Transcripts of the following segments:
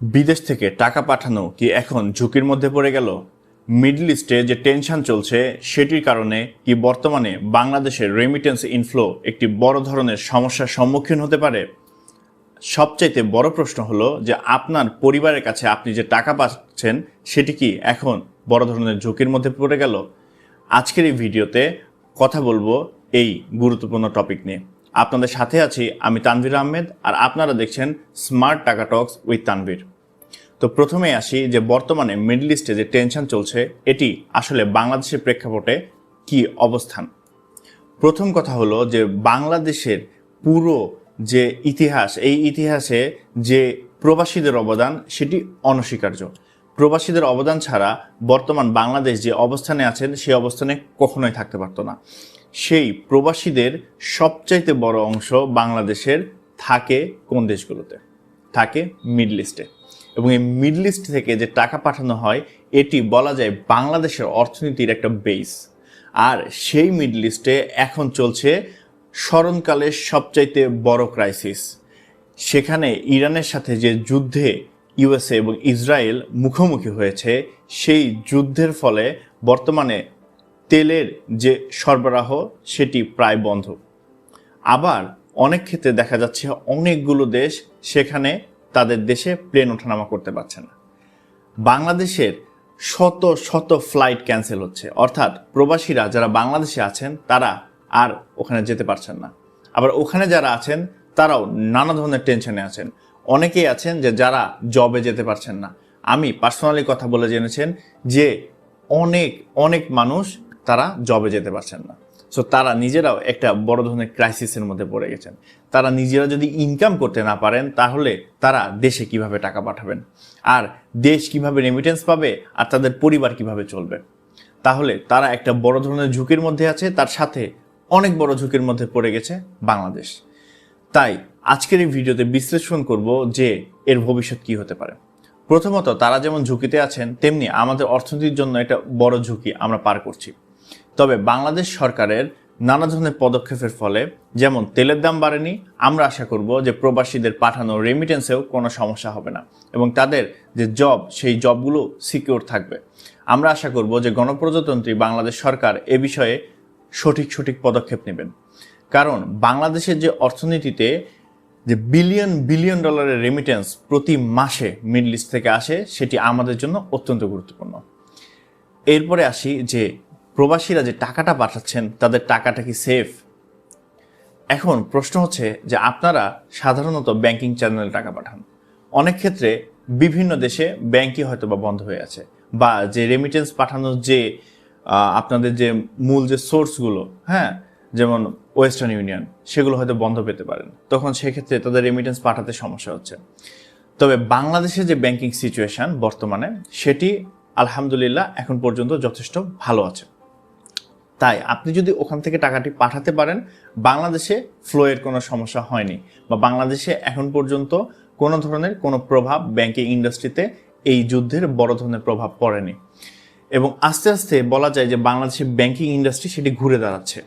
বিদেশ থেকে টাকা পাঠানো কি এখন ঝুঁকির মধ্যে পড়ে গেল? মিডল ইস্টে যে টেনশন চলছে সেটির কারণে কি বর্তমানে বাংলাদেশের রেমিটেন্স ইনফ্লো একটি বড় ধরনের সমস্যার সম্মুখীন হতে পারে? সবচাইতে বড় প্রশ্ন হলো যে আপনার পরিবারের কাছে আপনি যে টাকা পাচ্ছেন সেটি কি এখন বড় ধরনের ঝুঁকির মধ্যে পড়ে গেল? আজকের এই ভিডিওতে কথা বলবো এই গুরুত্বপূর্ণ টপিক নিয়ে। আপনাদের সাথে আছি আমি তানভীর আহমেদ, আর আপনারা দেখছেন স্মার্ট টাকা টক্স উইথ তানভীর। তো প্রথমে আসি যে বর্তমানে মিডল ইস্টে যে টেনশন চলছে এটি আসলে বাংলাদেশের প্রেক্ষাপটে কি অবস্থান। প্রথম কথা হলো যে বাংলাদেশের পুরো যে ইতিহাস, এই ইতিহাসে যে প্রবাসীদের অবদান সেটি অনস্বীকার্য। প্রবাসীদের অবদান ছাড়া বর্তমান বাংলাদেশ যে অবস্থানে আছেন সেই অবস্থানে কখনোই থাকতে পারতো না। সেই প্রবাসীদের সবচাইতে বড় অংশ বাংলাদেশের থাকে কোন দেশগুলোতে? থাকে মিডল ইস্টে। এবং এই মিডল ইস্ট থেকে যে টাকা পাঠানো হয় এটি বলা যায় বাংলাদেশের অর্থনীতির একটা বেস। আর সেই মিডল ইস্টে এখন চলছে স্মরণকালের সবচাইতে বড় ক্রাইসিস। সেখানে ইরানের সাথে যে যুদ্ধে ইউএসএ এবং ইসরায়েল মুখোমুখি হয়েছে, সেই যুদ্ধের ফলে বর্তমানে তেলের যে সরবরাহ সেটি প্রায় বন্ধ। আবার অনেক ক্ষেত্রে দেখা যাচ্ছে অনেকগুলো দেশ সেখানে তাদের দেশে প্লেন ওঠানামা করতে পারছে না। বাংলাদেশের শত শত ফ্লাইট ক্যান্সেল হচ্ছে, অর্থাৎ প্রবাসীরা যারা বাংলাদেশে আছেন তারা আর ওখানে যেতে পারছেন না। আবার ওখানে যারা আছেন তারাও নানা ধরনের টেনশনে আছেন। অনেকেই আছেন যে যারা জবে যেতে পারছেন না। আমি পার্সোনালি কথা বলে জেনেছেন যে অনেক অনেক মানুষ তারা জবে যেতে পারছেন না। সো তারা নিজেরাও একটা বড় ধরনের ক্রাইসিসের মধ্যে পড়ে গেছেন। তারা নিজেরা যদি ইনকাম করতে না পারেন তাহলে তারা দেশে কিভাবে টাকা পাঠাবেন, আর দেশ কিভাবে রেমিটেন্স পাবে, আর তাদের পরিবার কিভাবে চলবে? তাহলে তারা একটা বড় ধরনের ঝুঁকির মধ্যে আছে, তার সাথে অনেক বড় ঝুঁকির মধ্যে পড়ে গেছে বাংলাদেশ। তাই আজকের এই ভিডিওতে বিশ্লেষণ করব যে এর ভবিষ্যৎ কি হতে পারে। প্রথমত, তারা যেমন ঝুঁকিতে আছেন তেমনি আমাদের অর্থনীতির জন্য একটা বড় ঝুঁকি আমরা পার করছি। তবে বাংলাদেশ সরকারের নানা ধরনের পদক্ষেপের ফলে যেমন তেলের দাম বাড়েনি, আমরা আশা করব যে প্রবাসীদের পাঠানো রেমিটেন্সেও কোনো সমস্যা হবে না এবং তাদের যে জব সেই জবগুলো সিকিউর থাকবে। আমরা আশা করব যে গণপ্রজাতন্ত্রী বাংলাদেশ সরকার এ বিষয়ে সঠিক পদক্ষেপ নেবেন। কারণ বাংলাদেশের যে অর্থনীতিতে যে বিলিয়ন বিলিয়ন ডলারের রেমিটেন্স প্রতি মাসে মিডল ইস্ট থেকে আসে সেটি আমাদের জন্য অত্যন্ত গুরুত্বপূর্ণ। এরপরে আসি যে প্রবাসীরা যে টাকাটা পাঠাচ্ছেন তাদের টাকাটা কি সেফ? এখন প্রশ্ন হচ্ছে যে আপনারা সাধারণত ব্যাংকিং চ্যানেলে টাকা পাঠান। অনেক ক্ষেত্রে বিভিন্ন দেশে ব্যাংকই হয়তো বা বন্ধ হয়ে আছে, বা যে রেমিটেন্স পাঠানোর যে আপনাদের যে মূল যে সোর্সগুলো, হ্যাঁ, যেমন ওয়েস্টার্ন ইউনিয়ন, সেগুলো হয়তো বন্ধ পেতে পারেন। তখন সেক্ষেত্রে তাদের রেমিটেন্স পাঠাতে সমস্যা হচ্ছে। তবে বাংলাদেশের যে ব্যাংকিং সিচুয়েশন বর্তমানে সেটি আলহামদুলিল্লাহ এখন পর্যন্ত যথেষ্ট ভালো আছে। তাই আপনি যদি ওখান থেকে টাকাটি পাঠাতে পারেন, বাংলাদেশে ফ্লোয়ের কোনো সমস্যা হয়নি, বা বাংলাদেশে এখন পর্যন্ত কোনো ধরনের কোনো প্রভাব ব্যাংকিং ইন্ডাস্ট্রিতে এই যুদ্ধের বড় ধরনের প্রভাব পড়েনি। এবং আস্তে আস্তে বলা যায় যে বাংলাদেশের ব্যাংকিং ইন্ডাস্ট্রি সেটি ঘুরে দাঁড়াচ্ছে।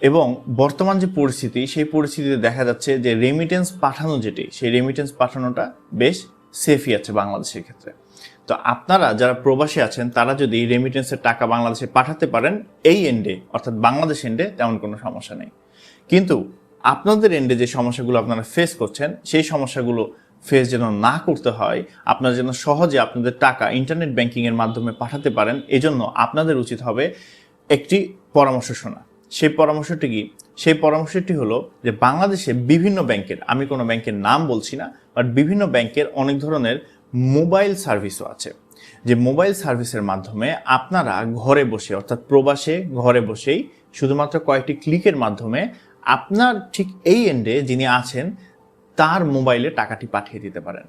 এবং বর্তমান যে পরিস্থিতি সেই পরিস্থিতিতে দেখা যাচ্ছে যে রেমিটেন্স পাঠানো যেটি, সেই রেমিটেন্স পাঠানোটা বেশ সেফই আছে বাংলাদেশের ক্ষেত্রে। তো আপনারা যারা প্রবাসী আছেন তারা যদি রেমিটেন্সের টাকা বাংলাদেশে পাঠাতে পারেন, এই এন্ডে অর্থাৎ বাংলাদেশ এন্ডে তেমন কোনো সমস্যা নেই। কিন্তু আপনাদের এন্ডে যে সমস্যাগুলো আপনারা ফেস করছেন সেই সমস্যাগুলো ফেস যেন না করতে হয়, আপনারা যেন সহজে আপনাদের টাকা ইন্টারনেট ব্যাংকিংয়ের মাধ্যমে পাঠাতে পারেন, এজন্য আপনাদের উচিত হবে একটি পরামর্শ শোনা। সেই পরামর্শটি কি? সেই পরামর্শটি হলো যে বাংলাদেশে বিভিন্ন ব্যাংকের, আমি কোনো ব্যাংকের নাম বলছি না, বাট বিভিন্ন ব্যাংকের অনেক ধরনের মোবাইল সার্ভিসও আছে, যে মোবাইল সার্ভিসের মাধ্যমে আপনারা ঘরে বসে, অর্থাৎ প্রবাসে ঘরে বসেই শুধুমাত্র কয়েকটি ক্লিকের মাধ্যমে আপনার ঠিক এই এন্ডে যিনি আছেন তার মোবাইলে টাকাটি পাঠিয়ে দিতে পারেন।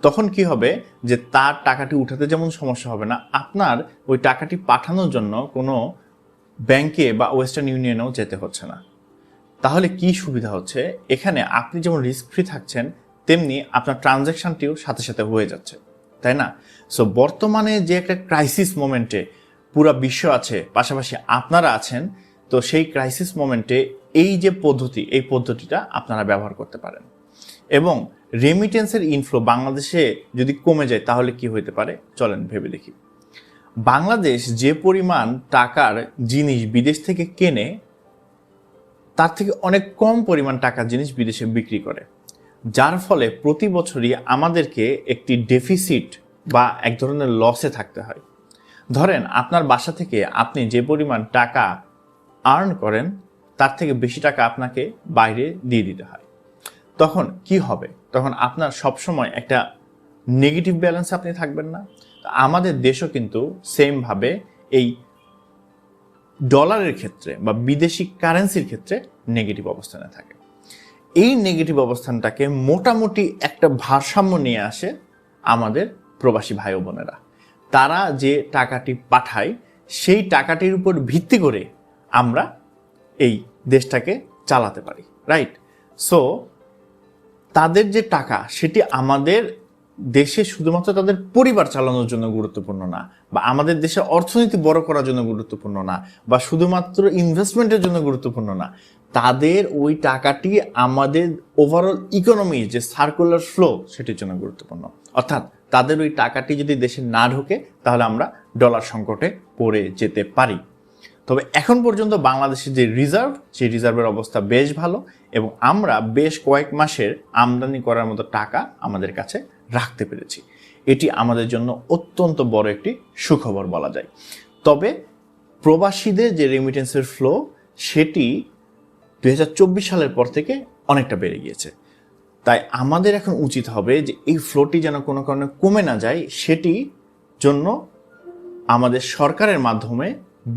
তখন কি হবে যে তার টাকাটি উঠাতে যেমন সমস্যা হবে না, আপনার ওই টাকাটি পাঠানোর জন্য কোনো ব্যাংকে বা ওয়েস্টার্ন ইউনিয়নেও যেতে হচ্ছে না। তাহলে কি সুবিধা হচ্ছে? এখানে আপনি যেমন রিস্ক ফ্রি থাকছেন তেমনি আপনার ট্রানজ্যাকশনটিও সাথে সাথে হয়ে যাচ্ছে, তাই না? সো বর্তমানে যে একটা ক্রাইসিস মোমেন্টে পুরো বিশ্ব আছে, পাশাপাশি আপনারা আছেন, তো সেই ক্রাইসিস মোমেন্টে এই যে পদ্ধতি, এই পদ্ধতিটা আপনারা ব্যবহার করতে পারেন। এবং রেমিটেন্সের ইনফ্লো বাংলাদেশে যদি কমে যায় তাহলে কি হতে পারে চলেন ভেবে দেখি। বাংলাদেশ যে পরিমাণ টাকার জিনিস বিদেশ থেকে কেনে তার থেকে অনেক কম পরিমাণ টাকার জিনিস বিদেশে বিক্রি করে, যার ফলে প্রতি বছরই আমাদেরকে একটি ডেফিসিট বা এক ধরনের লসে থাকতে হয়। ধরেন আপনার বাসা থেকে আপনি যে পরিমাণ টাকা আর্ন করেন তার থেকে বেশি টাকা আপনাকে বাইরে দিয়ে দিতে হয়। তখন কি হবে? তখন আপনার সবসময় একটা নেগেটিভ ব্যালেন্স আপনি থাকবেন না? আমাদের দেশও কিন্তু সেমভাবে এই ডলারের ক্ষেত্রে বা বিদেশি কারেন্সির ক্ষেত্রে নেগেটিভ অবস্থানে থাকে। এই নেগেটিভ অবস্থানটাকে মোটামুটি একটা ভারসাম্য নিয়ে আসে আমাদের প্রবাসী ভাই বোনেরা। তারা যে টাকাটি পাঠায় সেই টাকাটির উপর ভিত্তি করে আমরা এই দেশটাকে চালাতে পারি, রাইট? সো তাদের যে টাকা সেটি আমাদের দেশে শুধুমাত্র তাদের পরিবার চালানোর জন্য গুরুত্বপূর্ণ না, বা আমাদের দেশে অর্থনীতি বড় করার জন্য গুরুত্বপূর্ণ না, বা শুধুমাত্র ইনভেস্টমেন্টের জন্য গুরুত্বপূর্ণ না। তাদের ওই টাকাটি আমাদের ওভারঅল ইকোনমি যে সার্কুলার ফ্লো সেটির জন্য গুরুত্বপূর্ণ। অর্থাৎ তাদের ওই টাকাটি যদি দেশে না ঢোকে তাহলে আমরা ডলার সংকটে পড়ে যেতে পারি। তবে এখন পর্যন্ত বাংলাদেশের যে রিজার্ভ, সেই রিজার্ভের অবস্থা বেশ ভালো এবং আমরা বেশ কয়েক মাসের আমদানি করার মতো টাকা আমাদের কাছে রাখতে পেরেছি। এটি আমাদের জন্য অত্যন্ত বড় একটি সুখবর বলা যায়। তবে প্রবাসীদের যে রেমিটেন্সের ফ্লো সেটি 2024 সালের পর থেকে অনেকটা বেড়ে গিয়েছে। তাই আমাদের এখন উচিত হবে যে এই ফ্লোটি যেন কোনো কারণে কমে না যায়, সেটি জন্য আমাদের সরকারের মাধ্যমে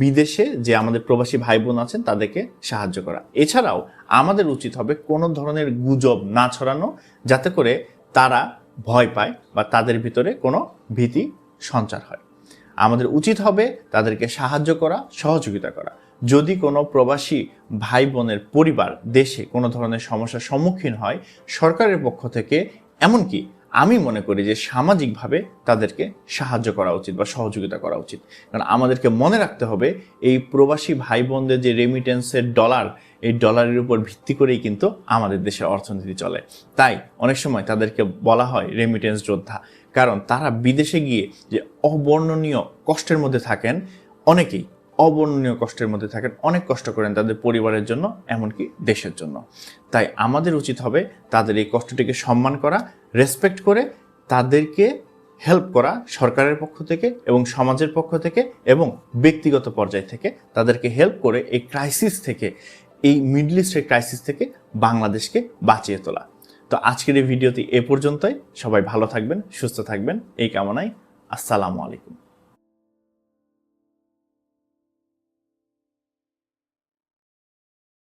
বিদেশে যে আমাদের প্রবাসী ভাই বোন আছেন তাদেরকে সাহায্য করা। এছাড়াও আমাদের উচিত হবে কোনো ধরনের গুজব না ছড়ানো, যাতে করে তারা ভয় পায় বা তাদের ভিতরে কোনো ভীতি সঞ্চার হয়। আমাদের উচিত হবে তাদেরকে সাহায্য করা, সহযোগিতা করা। যদি কোনো প্রবাসী ভাই বোনের পরিবার দেশে কোনো ধরনের সমস্যার সম্মুখীন হয়, সরকারের পক্ষ থেকে এমনকি আমি মনে করি যে সামাজিকভাবে তাদেরকে সাহায্য করা উচিত বা সহযোগিতা করা উচিত। কারণ আমাদেরকে মনে রাখতে হবে এই প্রবাসী ভাই বোনদের যে রেমিটেন্সের ডলার, এই ডলারের উপর ভিত্তি করেই কিন্তু আমাদের দেশের অর্থনীতি চলে। তাই অনেক সময় তাদেরকে বলা হয় রেমিটেন্স যোদ্ধা, কারণ তারা বিদেশে গিয়ে যে অবর্ণনীয় কষ্টের মধ্যে থাকেন, অনেকেই অবর্ণনীয় কষ্টের মধ্যে থাকেন, অনেক কষ্ট করেন তাদের পরিবারের জন্য, এমনকি দেশের জন্য। তাই আমাদের উচিত হবে তাদের এই কষ্টটিকে সম্মান করা, রেসপেক্ট করে তাদেরকে হেল্প করা সরকারের পক্ষ থেকে এবং সমাজের পক্ষ থেকে এবং ব্যক্তিগত পর্যায় থেকে তাদেরকে হেল্প করে এই ক্রাইসিস থেকে, এই মিডল ইস্টের ক্রাইসিস থেকে বাংলাদেশকে বাঁচিয়ে তোলা। তো আজকের এই ভিডিওটি এ পর্যন্তই। সবাই ভালো থাকবেন, সুস্থ থাকবেন এই কামনায়। আসসালামু আলাইকুম।